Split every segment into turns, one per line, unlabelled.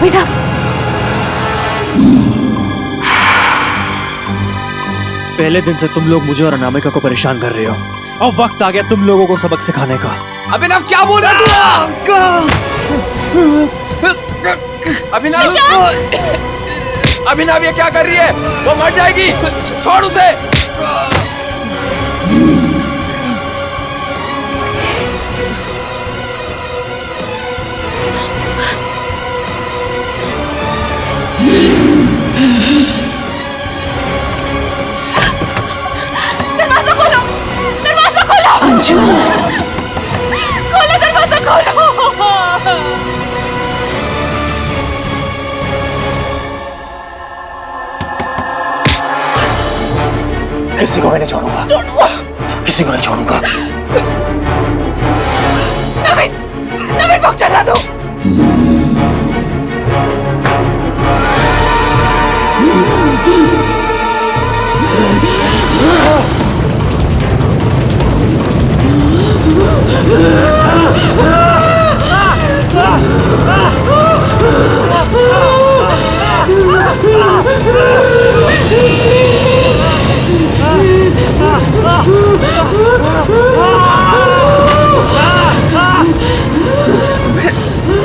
अभिनव,
पहले दिन से तुम लोग मुझे और अनामिका को परेशान कर रहे हो। अब वक्त आ गया तुम लोगों को सबक सिखाने का।
अभिनव क्या बोल रहा तू? अभिनव, अभिनव ये क्या कर रही है? वो मर जाएगी, छोड़ उसे।
दरवाजा खोलो, दरवाजा खोलो। अंशुमन, खोलो दरवाजा खोलो।
किसी को मैं नहीं छोड़ूंगा, किसी को नहीं छोड़ूंगा।
नवीन, नवीन को चला दो।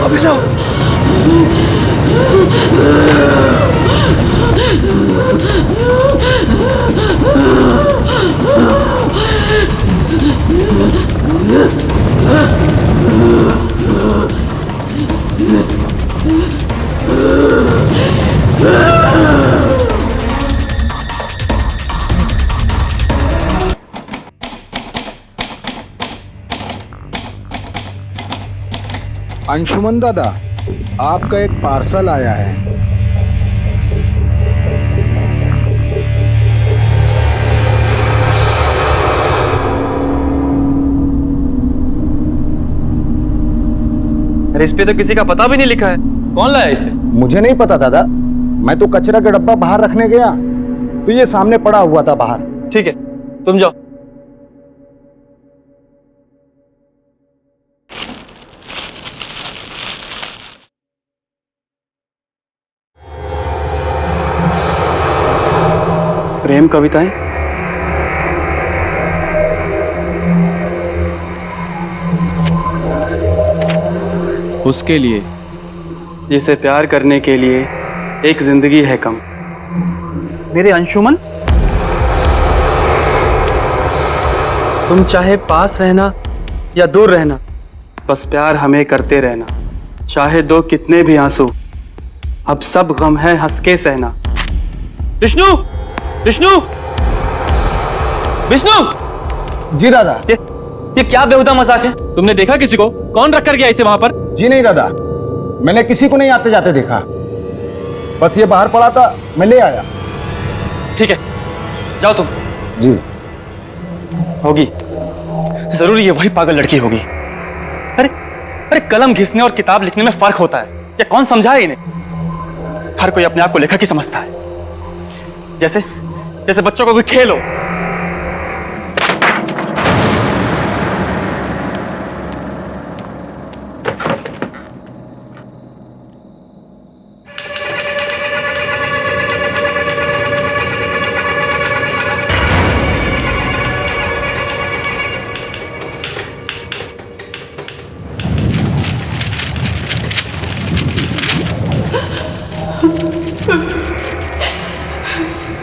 अभिनव,
अंशुमन दादा, आपका एक पार्सल आया है।
अरे इस पे तो किसी का पता भी नहीं लिखा है। कौन लाया इसे?
मुझे नहीं पता दादा, मैं तो कचरा का डब्बा बाहर रखने गया तो ये सामने पड़ा हुआ था बाहर।
ठीक है, तुम जाओ। प्रेम कविताएं? उसके लिए जिसे प्यार करने के लिए एक जिंदगी है कम। मेरे अंशुमन, तुम चाहे पास रहना या दूर रहना, बस प्यार हमें करते रहना। चाहे दो कितने भी आंसू, अब सब गम है हंस के सहना। विष्णु, विष्णु, विष्णु!
जी दादा।
ये क्या बेहुदा मजाक है? तुमने देखा किसी को? कौन रख कर गया इसे वहां पर?
जी नहीं दादा, मैंने किसी को नहीं आते जाते देखा, बस ये बाहर पड़ा था, मैं ले आया।
ठीक है, जाओ तुम।
जी।
होगी, जरूर ये वही पागल लड़की होगी। अरे अरे, कलम घिसने और किताब लिखने में फर्क होता है, ये कौन समझाए इन्हें? हर कोई अपने आप को लेखक ही समझता है, जैसे जैसे बच्चों को कोई खेल हो।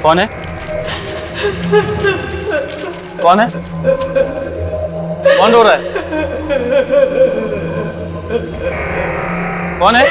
कौन है? कौन है? कौन रो रहा है? कौन है?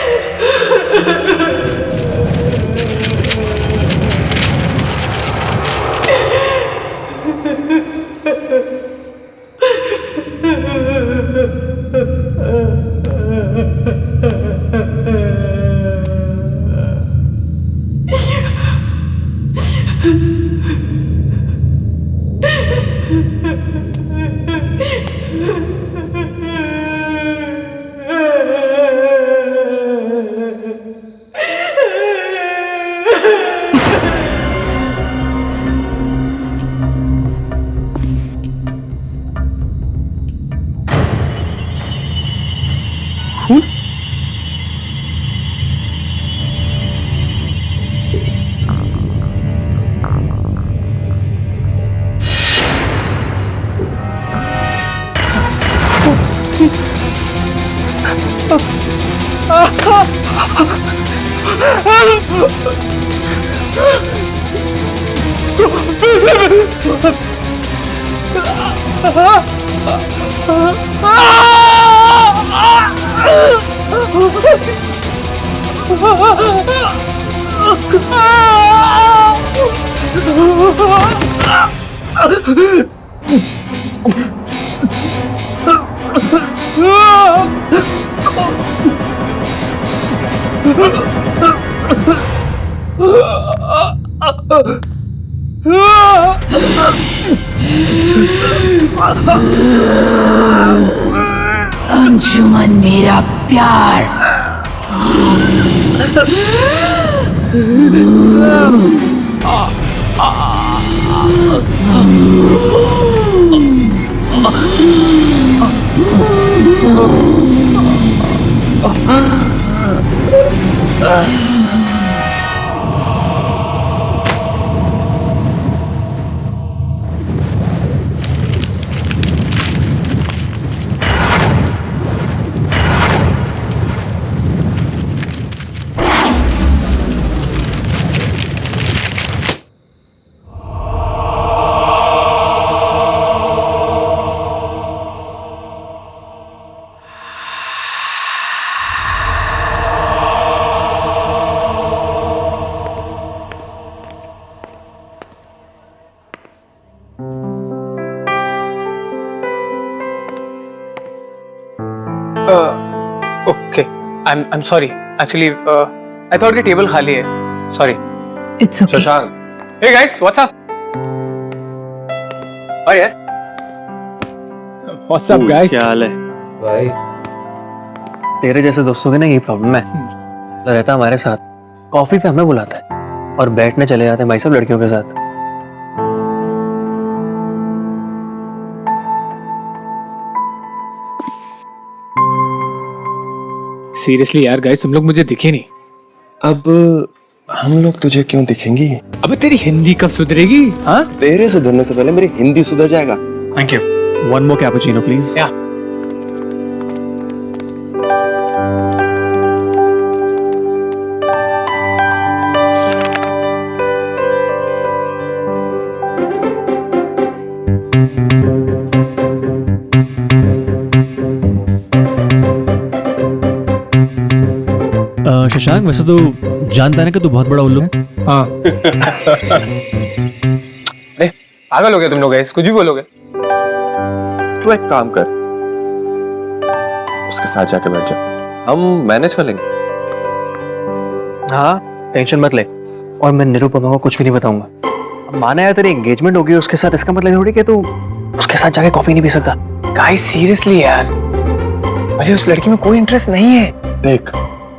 अंजुमन मेरा प्यार।
Okay, I'm sorry. Actually, I thought कि टेबल खाली है. Sorry.
It's okay.
Shashank,
Hey guys, what's up?
हाय यार।
What's up guys?
क्या हाल है?
भाई
तेरे जैसे दोस्तों की ना यही प्रॉब्लम है। तो रहता हमारे साथ, कॉफी पे हमें बुलाता है और बैठने चले जाते हैं भाई सब लड़कियों के साथ।
Seriously यार guys, तुम लोग मुझे दिखे नहीं.
अब हम लोग तुझे क्यों दिखेंगी?
अबे तेरी हिंदी कब सुधरेगी? हाँ?
तेरे सुधरने से पहले मेरी हिंदी सुधर जाएगा।
Thank you. One more cappuccino please.
Yeah.
Shashank, वैसे तो जानता है ना कि तू बहुत बड़ा उल्लू है।
हाँ. अरे पागल हो गए तुम लोग guys, कुछ भी बोलोगे.
तू एक काम कर, उसके साथ जाके बैठ जा, हम मैनेज कर लेंगे।
हाँ, टेंशन मत ले। और मैं निरुपमा को कुछ भी नहीं बताऊंगा। अब माना यार तेरी एंगेजमेंट होगी उसके साथ, इसका मतलब थोड़ी कि तू उसके साथ जाके कॉफी नहीं पी सकता।
Guys, seriously यार, मुझे उस लड़की में कोई इंटरेस्ट नहीं है.
देख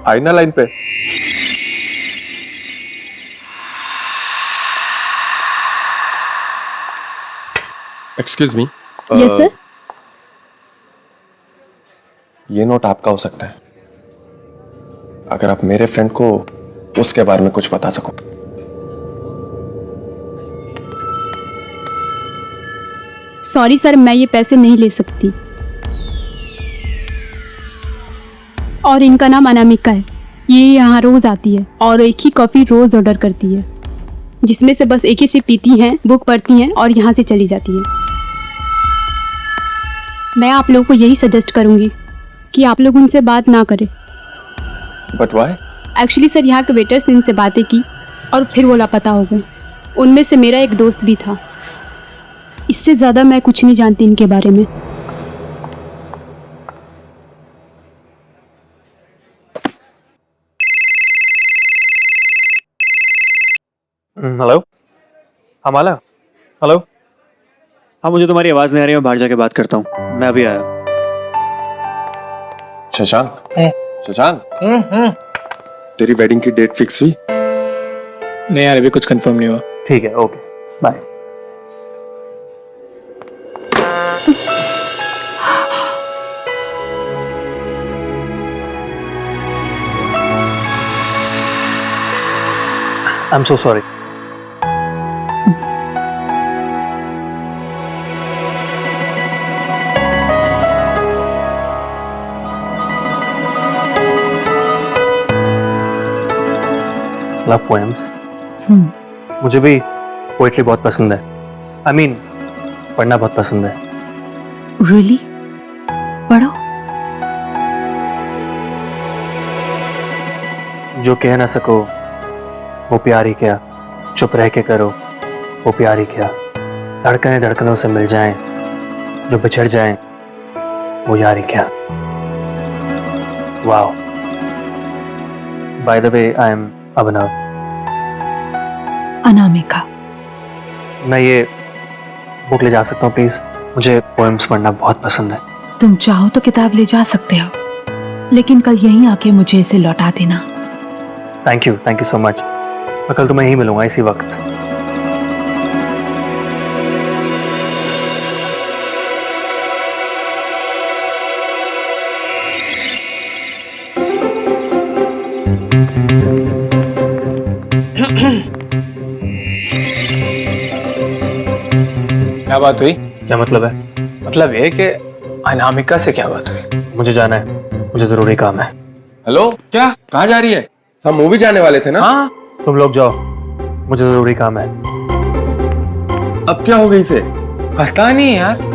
आई ना लाइन पे। Excuse me.
Yes sir.
ये नोट आपका हो सकता है, अगर आप मेरे फ्रेंड को उसके बारे में कुछ बता सको।
सॉरी सर, मैं ये पैसे नहीं ले सकती। और इनका नाम अनामिका है। ये यहाँ रोज आती है और एक ही कॉफ़ी रोज ऑर्डर करती है, जिसमें से बस एक ही सिप पीती हैं, बुक पढ़ती हैं और यहाँ से चली जाती है। मैं आप लोगों को यही सजेस्ट करूँगी कि आप लोग उनसे बात ना करें।
But why?
एक्चुअली सर, यहाँ के वेटर्स ने इनसे बातें की और फिर वो लापता हो गए। उनमें से मेरा एक दोस्त भी था। इससे ज़्यादा मैं कुछ नहीं जानती इनके बारे में।
हेलो। हाँ माला। हेलो। हाँ, मुझे तुम्हारी आवाज नहीं आ रही है, मैं बाहर जाके बात करता हूँ। मैं अभी आया।
शशांक, शशांक, तेरी वेडिंग की डेट फिक्स हुई?
नहीं यार, अभी कुछ कंफर्म नहीं हुआ.
ठीक है, okay, bye. I'm so sorry. Love poems. मुझे भी पोएट्री बहुत पसंद है। आई मीन पढ़ना बहुत पसंद है।
रियली? पढ़ो।
जो कह ना सको वो प्यार ही क्या, चुप रह के करो वो प्यार ही क्या, धड़कने धड़कनों से मिल जाएं, जो बिछड़ जाएं वो यार ही क्या। Wow. By the way I am Abhinav.
Anamika.
मैं ये बुक ले जा सकता हूँ प्लीज? मुझे पोएम्स पढ़ना बहुत पसंद है।
तुम चाहो तो किताब ले जा सकते हो, लेकिन कल यहीं आके मुझे इसे लौटा देना।
Thank you so much. मैं कल तुम्हें यहीं मिलूंगा इसी वक्त।
क्या बात हुई?
क्या मतलब है?
मतलब ये कि अनामिका से क्या बात हुई?
मुझे जाना है, मुझे जरूरी काम है।
हेलो, क्या कहाँ जा रही है? हम मूवी जाने वाले थे ना?
हाँ,
तुम लोग जाओ, मुझे जरूरी काम है।
अब क्या हो गई इसे?
पता नहीं यार।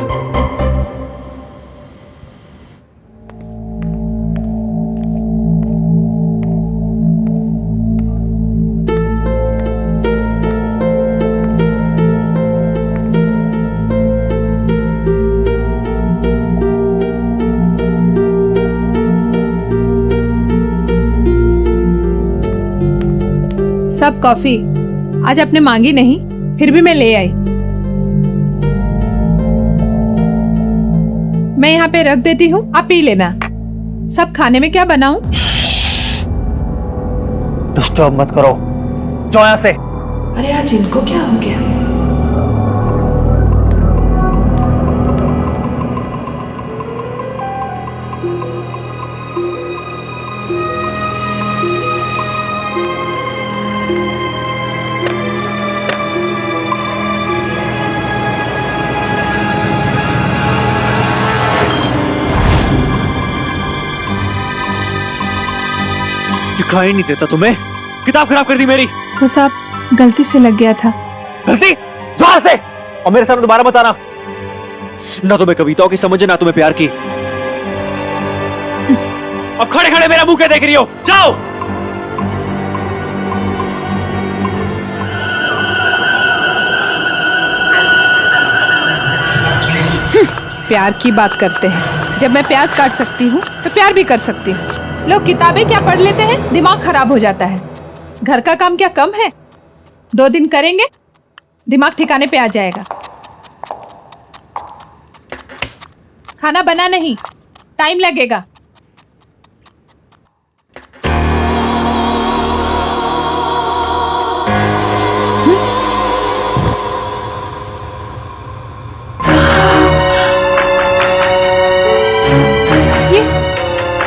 सब कॉफी आज आपने मांगी नहीं, फिर भी मैं ले आई। मैं यहाँ पे रख देती हूँ, आप पी लेना। सब खाने में क्या बनाऊं?
डिस्टर्ब मत करो, जाओ यहाँ से।
अरे आज इनको क्या हो गया?
दिखाई नहीं देता तुम्हें? किताब खराब कर दी मेरी।
वो सब गलती से लग गया था।
गलती? जोर से और मेरे सामने दोबारा बताना। ना तुम्हें कविताओं की समझ है ना तुम्हें प्यार की। अब खड़े खड़े मेरा मुंह क्या देख रही हो? जाओ।
प्यार की बात करते हैं। जब मैं प्याज काट सकती हूँ तो प्यार भी कर सकती हूँ। लोग किताबें क्या पढ़ लेते हैं, दिमाग खराब हो जाता है। घर का काम क्या कम है? 2 दिन करेंगे, दिमाग ठिकाने पे आ जाएगा। खाना बना नहीं, टाइम लगेगा।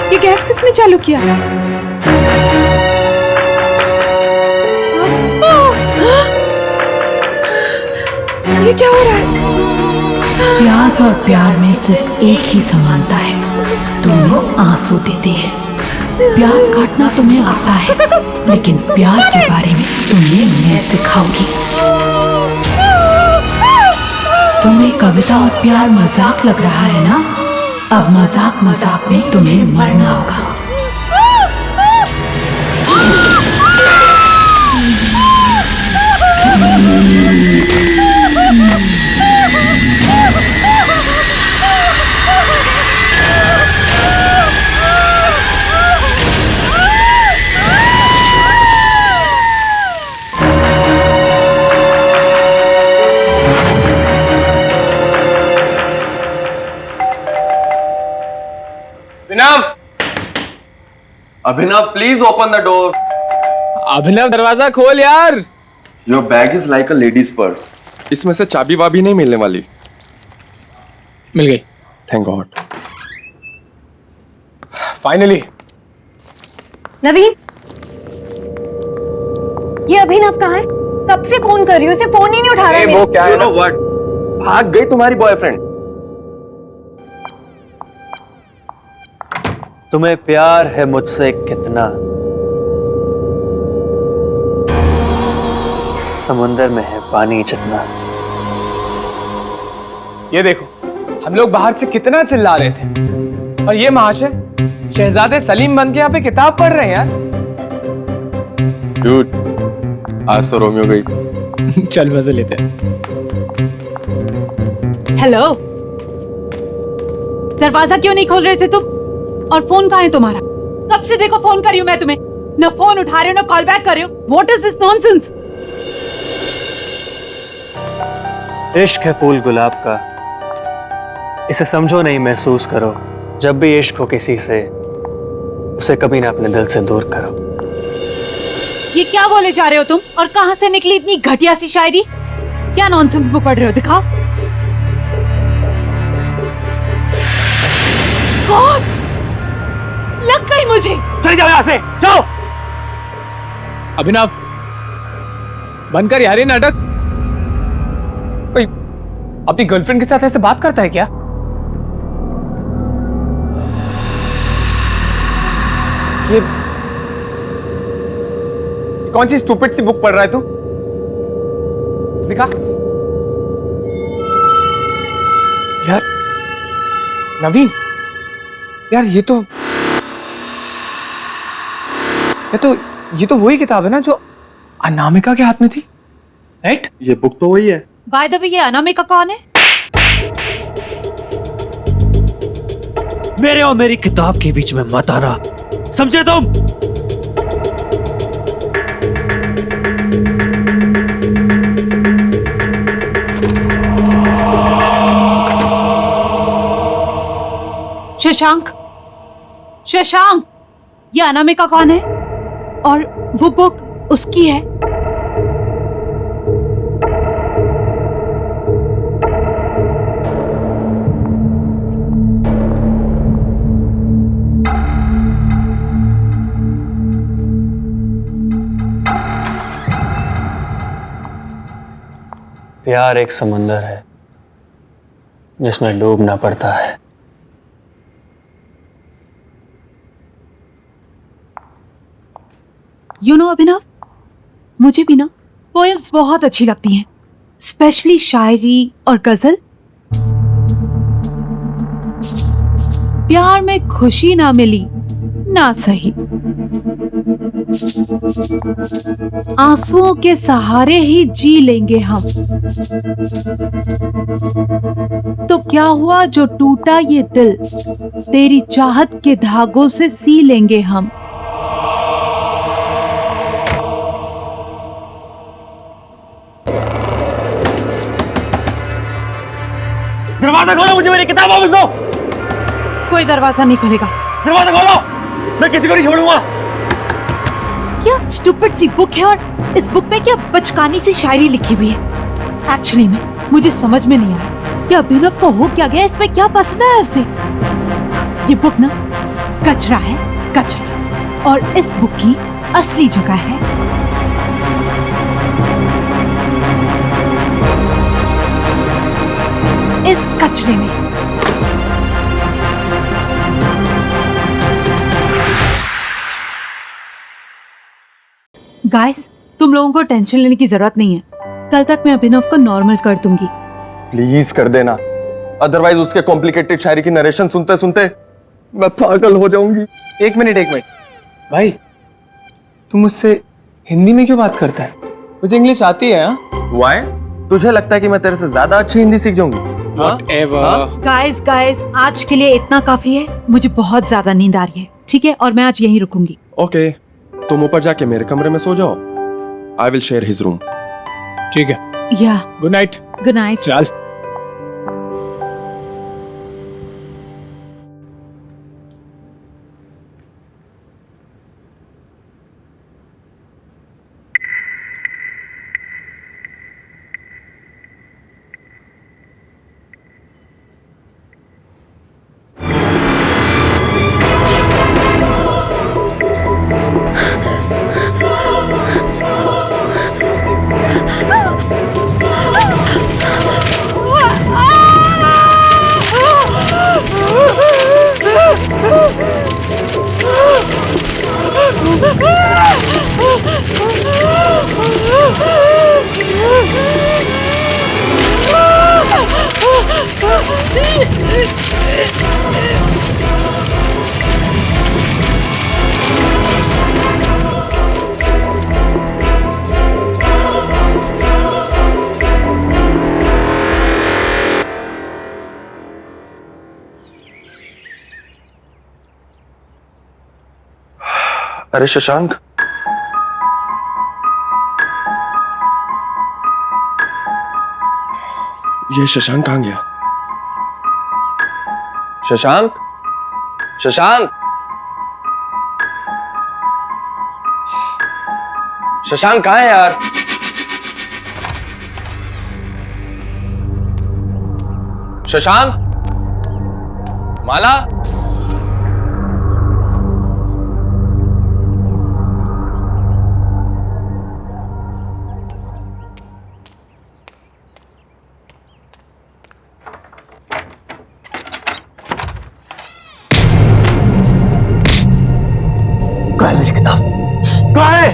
ये गैस किसने चालू किया? ये क्या हो रहा है?
प्यास और प्यार में सिर्फ एक ही समानता है, दोनों आंसू देते हैं। प्याज काटना तुम्हें आता है, लेकिन प्यार के बारे में तुम्हें मैं सिखाऊंगी। तुम्हें कविता और प्यार मजाक लग रहा है ना? अब मजाक मजाक में तुम्हें मरना होगा।
अभिनव, प्लीज ओपन द डोर।
अभिनव दरवाजा खोल यार।
Your bag is like a ladies purse. इसमें से चाबी वाबी नहीं मिलने वाली।
मिल गई,
थैंक गॉड।
फाइनली।
नवीन, ये अभिनव कहाँ है? कब से फोन कर रही हूँ, उसे फोन ही नहीं उठा रहा है।
वो क्या है? You know what? भाग गई तुम्हारी बॉयफ्रेंड।
तुम्हें प्यार है मुझसे कितना? समुंदर में है पानी जितना।
ये देखो, हम लोग बाहर से कितना चिल्ला रहे थे और ये महाशय शहजादे सलीम बन के यहाँ पे किताब पढ़ रहे हैं यार।
डूड, आज तो रोमियो गई।
चल मजे लेते हैं।
हेलो, दरवाजा क्यों नहीं खोल रहे थे तुम? और फोन कहाँ है तुम्हारा? कब से देखो फोन कर रही हूँ मैं तुम्हें, न फोन उठा रहे हो न कॉल बैक कर रहे हो। What is this nonsense?
इश्क है फूल गुलाब का, इसे समझो नहीं महसूस करो। जब भी इश्क हो किसी से, उसे कभी ना अपने दिल से दूर करो।
ये क्या बोले जा रहे हो तुम? और कहाँ से निकली इतनी घटिया सी शायरी? क्या नॉनसेंस बुक पढ़ रहे हो? दिखाओ। गॉड, लग गई मुझे।
चले जाओ यहाँ से, जाओ।
अभिनव, बनकर यार ये नाटक। कोई अपनी गर्लफ्रेंड के साथ ऐसे बात करता है क्या? ये कौन सी स्टूपिड सी बुक पढ़ रहा है तू? दिखा यार। नवीन यार, ये तो वही किताब है ना जो अनामिका के हाथ में थी, राइट?
ये बुक तो वही है।
बाय द वे, ये अनामिका कौन है?
मेरे और मेरी किताब के बीच में मत आना, समझे तुम?
शशांक, शशांक, ये अनामिका कौन है? और वो बुक उसकी है?
प्यार एक समंदर है जिसमें डूबना पड़ता है।
यू नो अभिनव, मुझे भी ना पोएम्स बहुत अच्छी लगती हैं, स्पेशली शायरी और गजल। प्यार में खुशी ना मिली ना सही, आंसुओं के सहारे ही जी लेंगे हम। तो क्या हुआ जो टूटा ये दिल, तेरी चाहत के धागों से सी लेंगे हम।
दरवाजा खोलो, मुझे मेरी किताब वापस दो।
कोई दरवाजा नहीं खुलेगा।
दरवाजा खोलो, मैं किसी को नहीं छोड़ूंगा।
क्या स्टूपिड सी बुक है, और इस बुक में क्या बचकानी सी शायरी लिखी हुई है। एक्चुअली में मुझे समझ में नहीं आया कि अभिनव को हो क्या गया, इसमें क्या पसंद आया उसे। ये बुक ना कचरा है, कचरा। और इस बुक की असली जगह है इस कचरे में। गाइस, तुम लोगों को टेंशन लेने की जरूरत नहीं है। कल तक मैं अभिनव को नॉर्मल कर दूंगी।
प्लीज कर देना, अदरवाइज उसके कॉम्प्लिकेटेड शायरी की नरेशन सुनते सुनते मैं पागल हो जाऊंगी।
एक मिनट भाई, तू मुझसे हिंदी में क्यों बात करता है? मुझे इंग्लिश आती है।
Why? तुझे लगता है कि मैं तेरे से ज्यादा अच्छी हिंदी सीख जाऊंगी?
गाइस, आज के लिए इतना काफी है। मुझे बहुत ज्यादा नींद आ रही है, ठीक है? और मैं आज यहीं रुकूंगी।
ओके, तुम ऊपर जाके मेरे कमरे में सो जाओ। I will share his room.
ठीक है।
या
गुड नाइट।
Good night.
चल।
अरे शशांक, ये शशांक कहाँ गया? शशांक, शशांक, शशांक कहाँ है यार? शशांक, माला,
कहाँ है मेरी किताब? कहाँ है?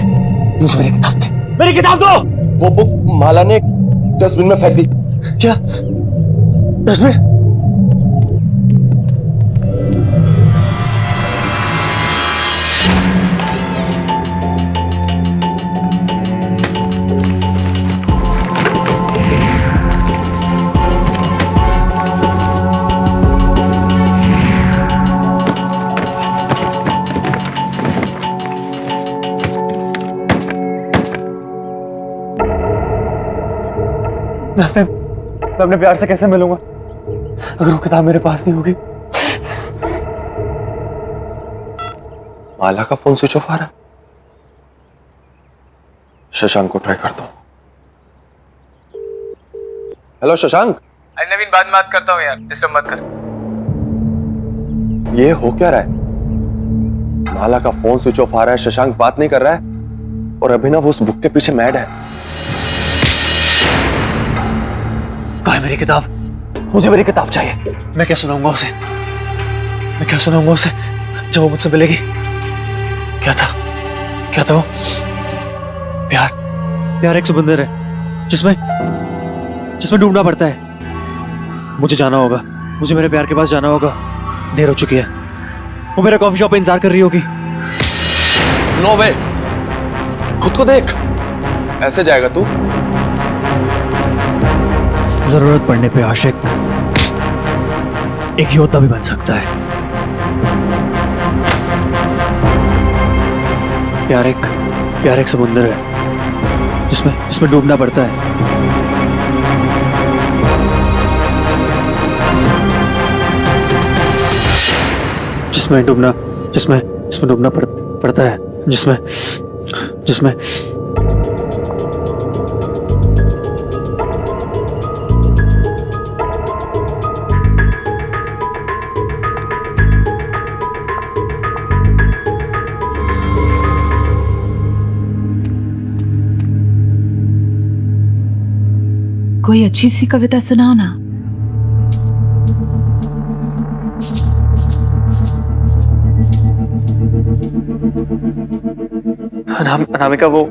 मुझे मेरी किताब दे, मेरी किताब दो।
वो बुक माला ने डस्टबिन में फेंक दी।
क्या डस्टबिन? मैं अपने प्यार से कैसे मिलूंगा अगर वो किताब मेरे पास नहीं होगी?
माला का फोन स्विच ऑफ आ रहा है। शशांक को ट्राई करता हूं। हेलो शशांक।
अरे नवीन, बाद में बात करता हूँ यार, डिस्टर्ब मत कर।
ये हो क्या रहा है? माला का फोन स्विच ऑफ आ रहा है, शशांक बात नहीं कर रहा है और अभिनव उस बुक के पीछे मैड है।
कहाँ है मेरी किताब? मुझे मेरी किताब चाहिए। मैं क्या सुनाऊंगा उसे? मैं क्या सुनाऊंगा उसे जब वो मुझसे मिलेगी? क्या था वो? प्यार प्यार एक समंदर है जिसमें डूबना पड़ता है। मुझे जाना होगा, मुझे मेरे प्यार के पास जाना होगा। देर हो चुकी है, वो मेरा कॉफी शॉप पे इंतजार कर रही होगी।
नो वे, खुद को देख, ऐसे जाएगा तू?
जरूरत पड़ने पे आशिक एक योद्धा भी बन सकता है। प्यार एक समुंदर है जिसमें डूबना पड़ता है। जिसमें डूबना पड़ता है, जिसमें
कोई अच्छी सी कविता सुनाओ ना।
अनामिका, वो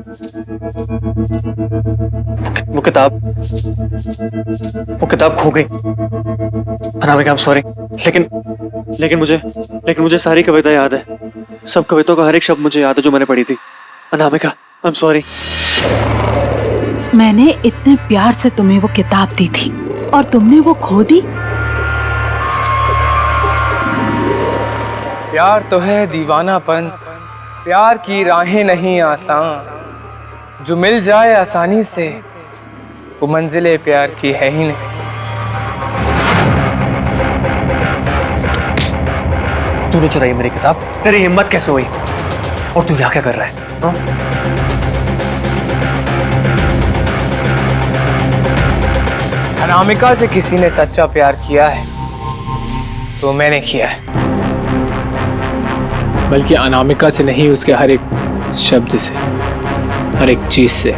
किताब खो गई। अनामिका, I'm sorry, लेकिन मुझे सारी कविता याद है। सब कविताओं का हर एक शब्द मुझे याद है जो मैंने पढ़ी थी। Anamika, I'm sorry।
मैंने इतने प्यार से तुम्हें वो किताब दी थी और तुमने वो खो दी।
प्यार तो है दीवानापन, प्यार की राहें नहीं आसान। जो मिल जाए आसानी से वो मंजिले प्यार की है ही नहीं।
तूने चुराई मेरी किताब, तेरी हिम्मत कैसे हुई? और तू यहाँ क्या कर रहा है?
अनामिका से किसी ने सच्चा प्यार किया है तो मैंने किया है, बल्कि अनामिका से नहीं, उसके हर एक शब्द से, हर एक चीज से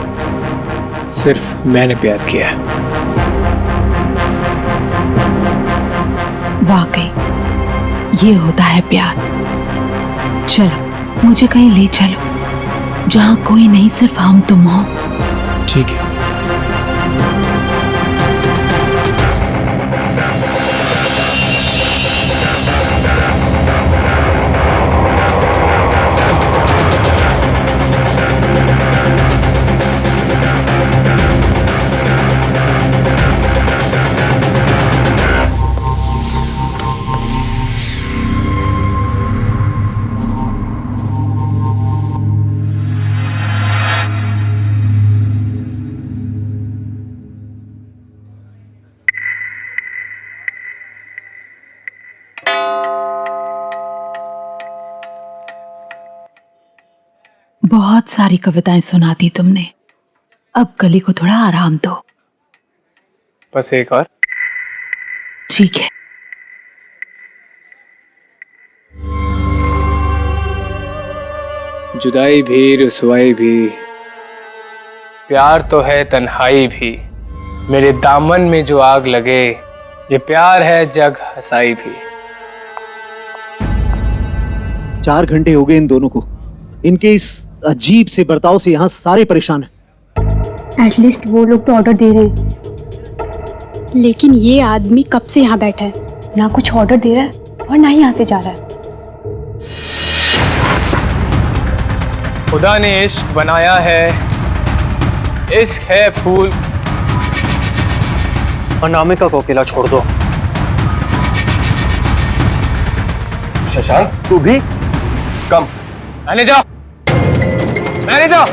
सिर्फ मैंने प्यार किया है।
वाकई ये होता है प्यार। चलो मुझे कहीं ले चलो जहाँ कोई नहीं, सिर्फ हम तुम हो।
ठीक है।
सारी कविताएं सुना दी तुमने, अब गले को थोड़ा आराम दो।
बस एक और।
ठीक है।
जुदाई भी, रुसवाई भी, प्यार तो है तन्हाई भी। मेरे दामन में जो आग लगे, ये प्यार है जग हंसाई भी।
4 घंटे हो गए इन दोनों को। इनके इस अजीब से बर्ताव से यहाँ सारे परेशान हैं।
एटलीस्ट वो लोग तो ऑर्डर दे रहे हैं, लेकिन ये आदमी कब से यहाँ बैठा है, ना कुछ ऑर्डर दे रहा है और ना ही यहाँ से जा रहा है।
खुदा ने इश्क बनाया है, इश्क है फूल।
अनामिका को अकेला छोड़ दो।
शशांक तू भी कम।
मैंने जाओ, मैंने जाओ।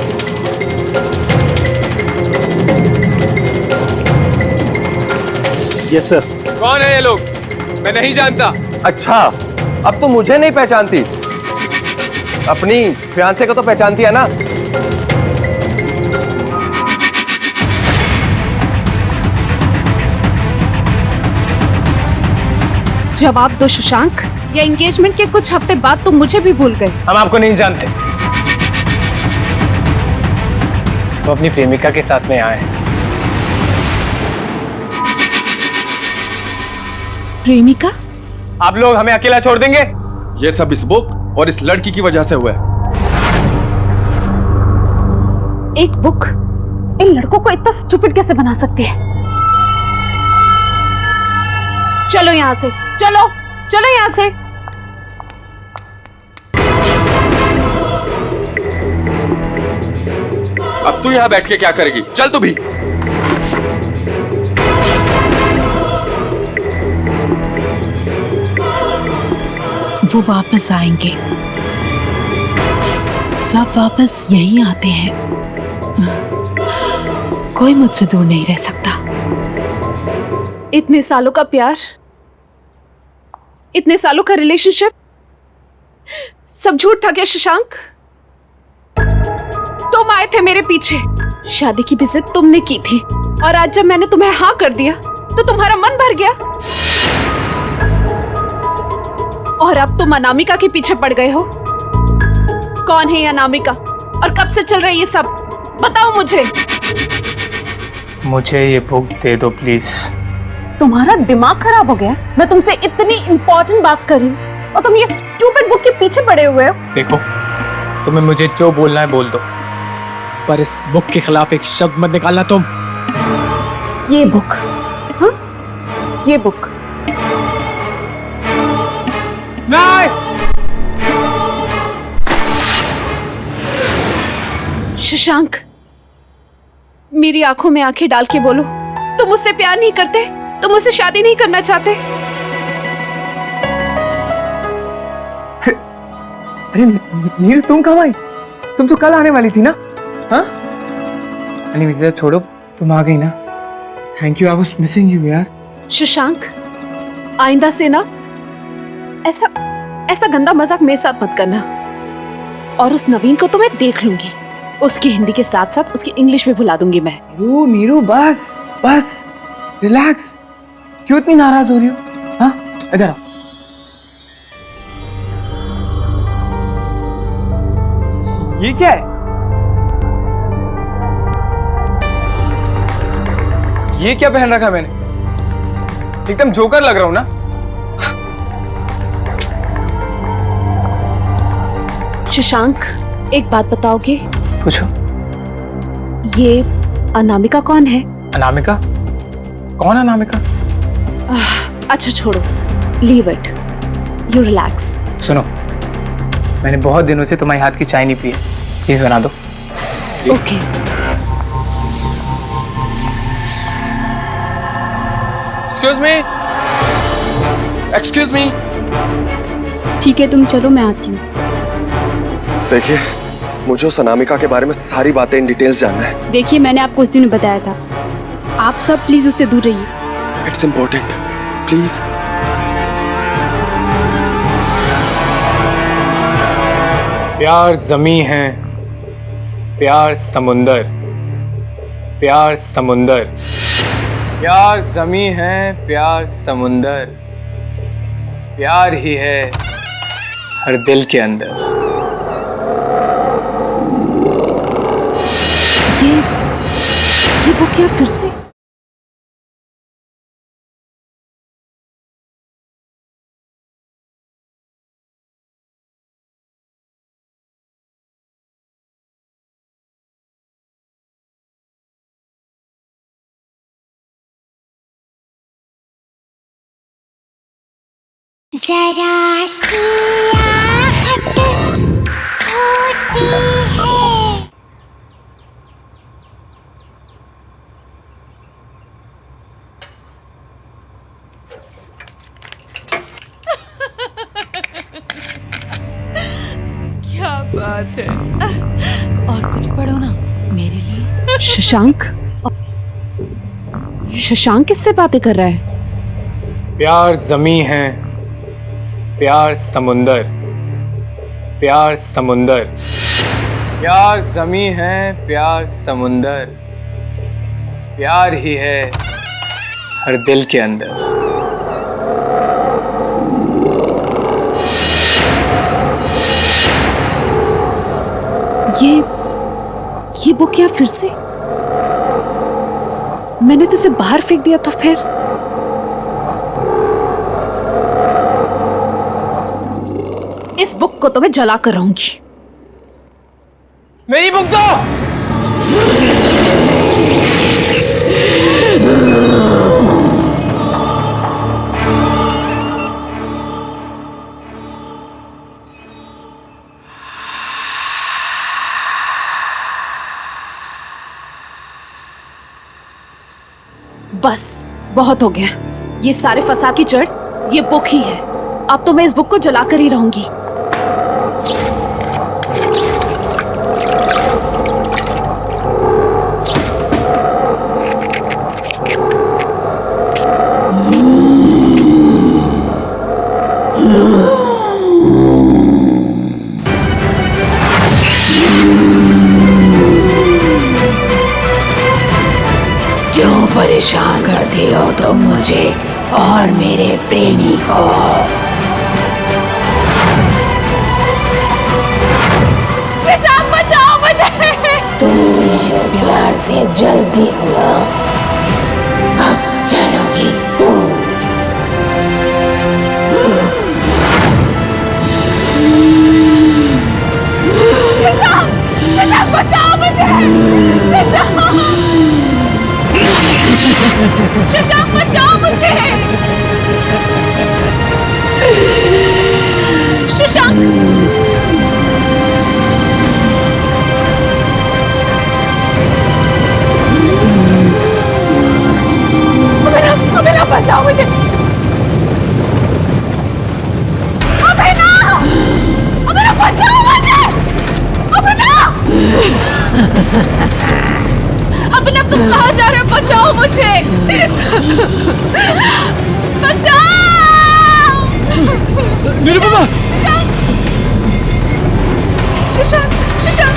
Yes sir.
कौन है ये लोग? मैं नहीं जानता।
अच्छा, अब तो मुझे नहीं पहचानती, अपनी फियांसे को तो पहचानती है ना?
जवाब दो शशांक, या एंगेजमेंट के कुछ हफ्ते बाद तुम मुझे भी भूल गए।
हम आपको नहीं जानते। तो अपनी प्रेमिका के साथ में आए।
प्रेमिका?
आप लोग हमें अकेला छोड़ देंगे?
ये सब इस बुक और इस लड़की की वजह से हुआ है।
एक बुक इन लड़कों को इतना स्टूपिड कैसे बना सकती है? चलो यहाँ से, चलो चलो यहाँ से।
अब तू यहाँ बैठ के क्या करेगी? चल तू भी।
वो वापस आएंगे, सब वापस यही आते हैं। कोई मुझसे दूर नहीं रह सकता।
इतने सालों का प्यार, इतने सालों का रिलेशनशिप, सब झूठ था क्या शशांक? तुम आए थे मेरे पीछे, शादी की भी जिद तुमने की थी, और आज जब मैंने तुम्हें हाँ कर दिया तो तुम्हारा मन भर गया, और अब तुम अनामिका के पीछे पड़ गए हो। कौन है ये अनामिका और कब से चल रही है ये सब? बताओ मुझे।
मुझे ये बुक दे दो प्लीज।
तुम्हारा दिमाग खराब हो गया? मैं तुमसे इतनी इंपॉर्टेंट बात कर रही हूँ और तुम ये स्टूपिड बुक के पीछे पड़े हुए हो।
देखो, तुम्हें मुझे जो बोलना है बोल दो, पर इस बुक के खिलाफ एक शब्द मत निकालना तुम।
ये बुक? हाँ, ये बुक?
नहीं!
शशांक, मेरी आंखों में आंखें डाल के बोलो, तुम मुझसे प्यार नहीं करते? तुम मुझसे शादी नहीं करना चाहते?
अरे नीरू, तुम कब आई? तुम तो कल आने वाली थी ना? हाँ? अरे विजय छोड़ो, तुम आ गई ना। Thank you, I was missing you यार।
शशांक, आइंदा से ना ऐसा गंदा मजाक मेरे साथ मत करना। और उस नवीन को तो मैं देख लूंगी, उसकी हिंदी के साथ साथ उसकी इंग्लिश भी भुला दूंगी मैं।
नीरू बस बस रिलैक्स। क्यों इतनी नाराज हो रही हो? हाँ, इधर आओ। ये क्या है? ये क्या पहन रखा मैंने? एकदम जोकर लग रहा हूं ना?
शशांक, एक बात बताओगे?
पूछो।
ये अनामिका कौन है?
अनामिका? कौन है अनामिका?
अच्छा छोड़ो, लीव इट, यू रिलैक्स।
सुनो, मैंने बहुत दिनों से तुम्हारे हाथ की चाय नहीं पी है, प्लीज बना दो।
ओके।
Excuse me.
ठीक है, तुम चलो, मैं आती हूँ।
देखिए, मुझे उस अनामिका के बारे में सारी बातें इन डिटेल्स जानना है।
देखिए, मैंने आपको उस दिन बताया था, आप सब प्लीज उससे दूर रहिए।
It's important, please.
प्यार जमी है, प्यार समुंदर, प्यार समुंदर, प्यार जमी है, प्यार समुंदर, प्यार ही है हर दिल के अंदर।
ये बुक क्या फिर से?
जरा सी आहट होती है।
क्या बात है।
और कुछ पढ़ो ना मेरे लिए। शशांक? शशांक किससे बातें कर रहा है?
प्यार जमी है, प्यार समुंदर, प्यार समुंदर, प्यार जमी है, प्यार समुंदर, प्यार ही है हर दिल के अंदर।
ये बुक क्या फिर से? मैंने तो इसे बाहर फेंक दिया तो फिर? इस बुक को तो मैं जला कर रहूंगी।
मेरी बुक दो।
बस बहुत हो गया। ये सारे फसाद की जड़ ये बुक ही है। अब तो मैं इस बुक को जला कर ही रहूंगी।
क्यों परेशान करती हो तुम मुझे और मेरे प्रेमी को?
शशांक बचाओ मुझे।
तुम मेरे प्यार से जल्दी हुआ, अब चलोगी तुम।
शशांक बचाओ मुझे। शशांक बचाओ मुझे। शशांक अभिनव बचाओ मुझे। अभिनव बचाओ मुझे। अभिनव तुम कहाँ जा रहे हो? बचाओ मुझे। बचाओ
मेरे पापा।
शशांक शशांक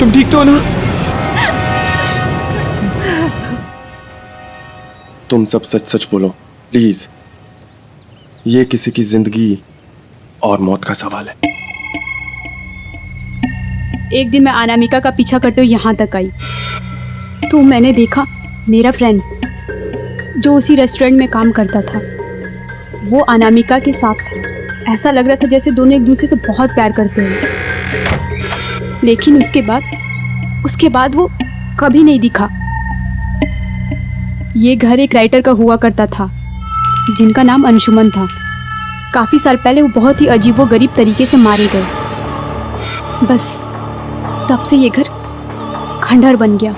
तुम ठीक तो हो ना?
तुम सब सच सच बोलो प्लीज। ये किसी की जिंदगी और मौत का सवाल है।
एक दिन मैं अनामिका का पीछा करते हुए यहाँ तक आई तो मैंने देखा मेरा फ्रेंड जो उसी रेस्टोरेंट में काम करता था वो अनामिका के साथ था। ऐसा लग रहा था जैसे दोनों एक दूसरे से बहुत प्यार करते हैं। लेकिन उसके बाद वो कभी नहीं दिखा। ये घर एक राइटर का हुआ करता था जिनका नाम अंशुमन था। काफ़ी साल पहले वो बहुत ही अजीबोगरीब तरीके से मारे गए। बस तब से ये घर खंडहर बन गया।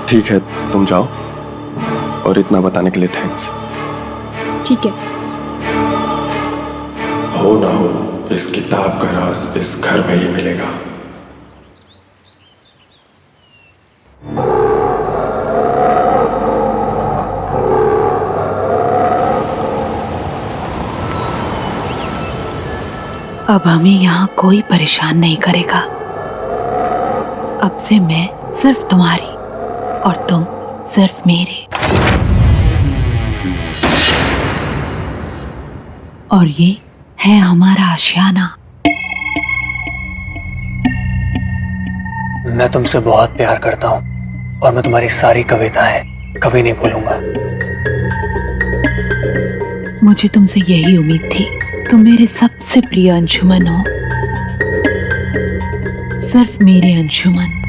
ठीक है तुम जाओ, और इतना बताने के लिए थैंक्स।
ठीक है।
हो ना हो इस किताब का राज इस घर में ही मिलेगा।
अब हमें यहाँ कोई परेशान नहीं करेगा। अब से मैं सिर्फ तुम्हारी और तुम सिर्फ मेरे। और ये है हमारा आशियाना।
मैं तुमसे बहुत प्यार करता हूँ और मैं तुम्हारी सारी कविताएं कभी नहीं भूलूंगा।
मुझे तुमसे यही उम्मीद थी। तुम मेरे सबसे प्रिय अंशुमन हो, सिर्फ मेरे अंशुमन।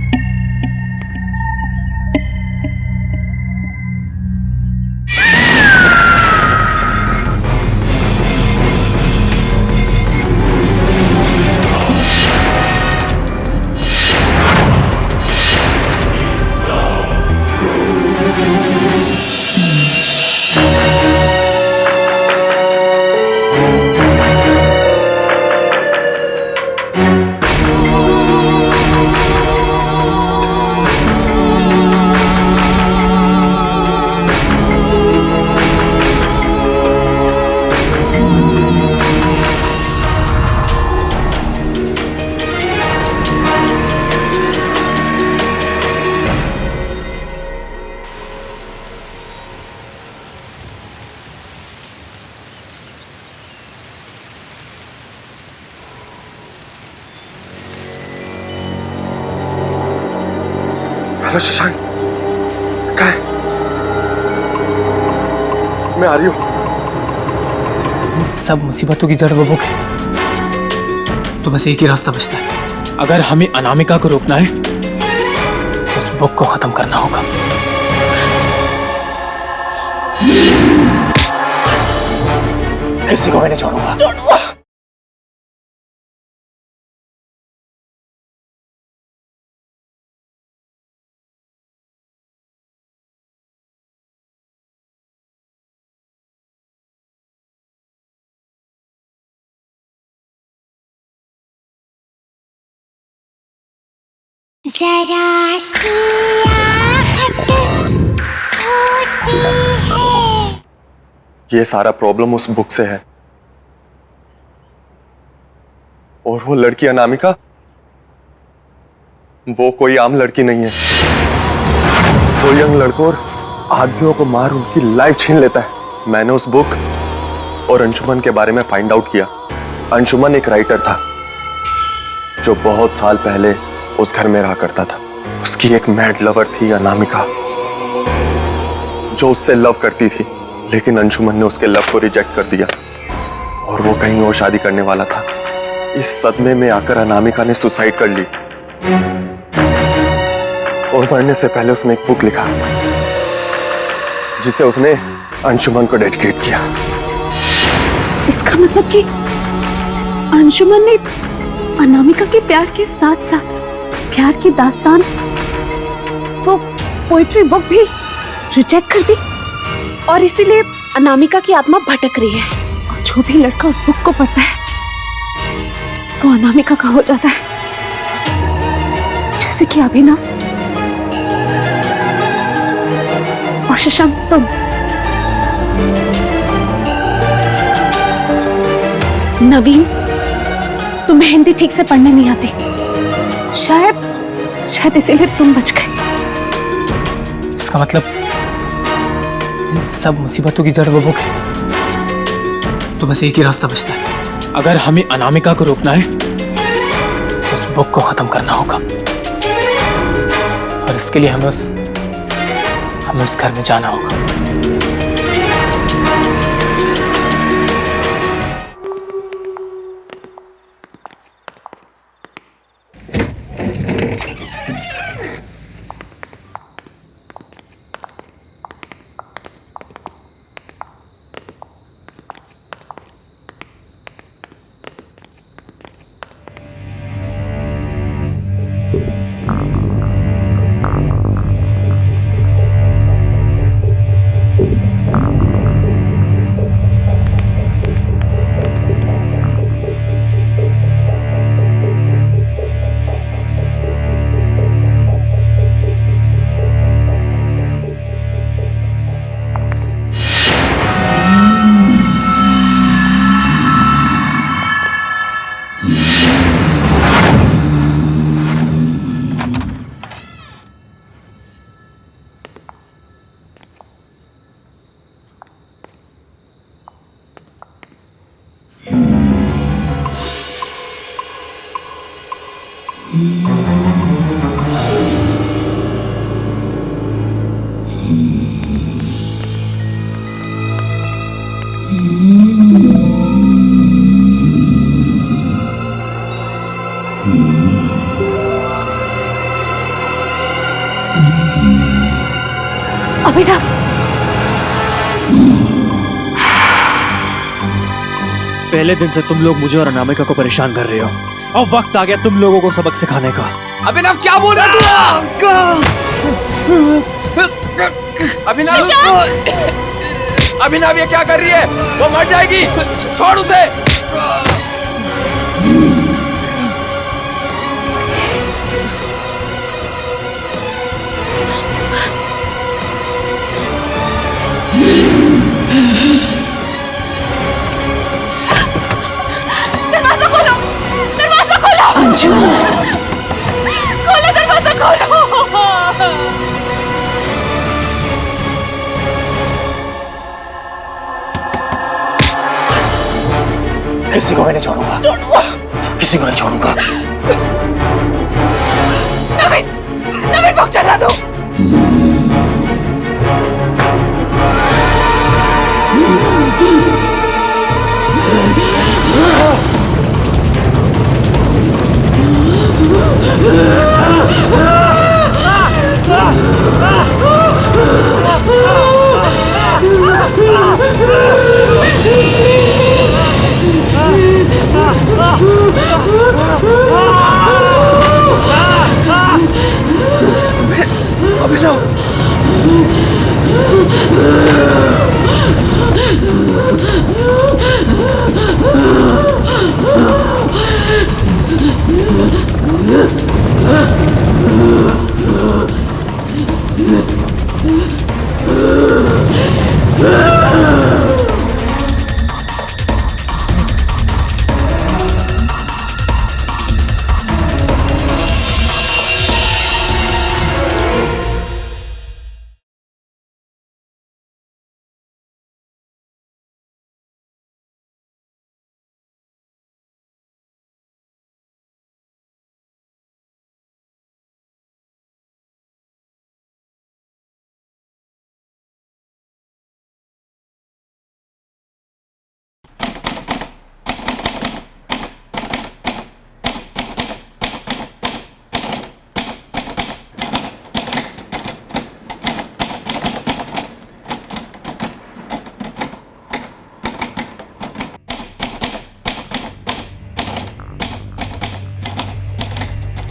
हेलो शशांक, कहाँ है? मैं आ रही हूँ।
इन सब मुसीबतों की जड़ वो बुक है। तो बस एक ही रास्ता बचता है। अगर हमें अनामिका को रोकना है तो उस बुक को खत्म करना होगा।
किसी को भी नहीं छोड़ूंगा।
जरा सी आहट होती है।
ये सारा प्रॉब्लम उस बुक से है। और वो लड़की अनामिका, वो कोई आम लड़की नहीं है। वो यंग लड़कों और आदमियों को मार उनकी लाइफ छीन लेता है। मैंने उस बुक और अंशुमन के बारे में फाइंड आउट किया। अंशुमन एक राइटर था जो बहुत साल पहले उस घर में रहा करता था। उसकी एक मैड लवर थी अनामिका, जो उससे लव करती थी, लेकिन अंशुमन ने उसके लव को रिजेक्ट कर दिया और वो कहीं और शादी करने वाला था। इस सदमे में आकर अनामिका ने सुसाइड कर ली और मरने से पहले उसने एक बुक लिखा जिसे उसने अंशुमन को डेडिकेट किया।
इसका मतलब कि अंशुमन ने अनामिका के प्यार के साथ साथ प्यार की दास्तान, वो पोइट्री बुक भी रिजेक्ट कर दी
और इसीलिए अनामिका की आत्मा भटक रही है।
और जो भी लड़का उस बुक को पढ़ता है वो अनामिका का हो जाता है, जैसे कि अभिनव और शशांक। तुम नवीन, तुम्हें हिंदी ठीक से पढ़ने नहीं आती, शायद इसीलिए तुम बच गए।
इसका मतलब इन सब मुसीबतों की जड़ वो बुक है। तो बस एक ही रास्ता बचता है। अगर हमें अनामिका को रोकना है तो उस बुक को खत्म करना होगा और इसके लिए हमें उस घर में जाना होगा।
अभिनव,
पहले दिन से तुम लोग मुझे और अनामिका को परेशान कर रहे हो। अब वक्त आ गया तुम लोगों को सबक सिखाने का।
अभिनव क्या बोल रहा तू? अभिनव, अभिनव ये क्या कर रही है? वो मर जाएगी, छोड़ उसे।
दरवाजा खोलो, दरवाजा खोलो। अंशुमन, खोलो दरवाजा खोलो।
किसी को मैं नहीं छोड़ूंगा, किसी को नहीं छोड़ूंगा।
नवीन, नवीन को चला दो।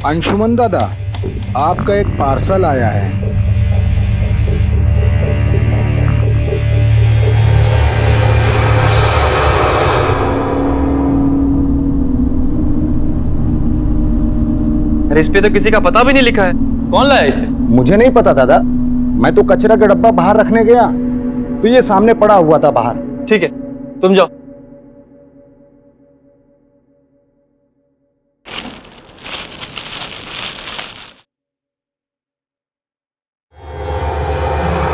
अंशुमन दादा, आपका एक पार्सल आया है।
अरे इस पे तो किसी का पता भी नहीं लिखा है, कौन लाया इसे?
मुझे नहीं पता दादा, मैं तो कचरा का डब्बा बाहर रखने गया तो ये सामने पड़ा हुआ था बाहर।
ठीक है, तुम जाओ,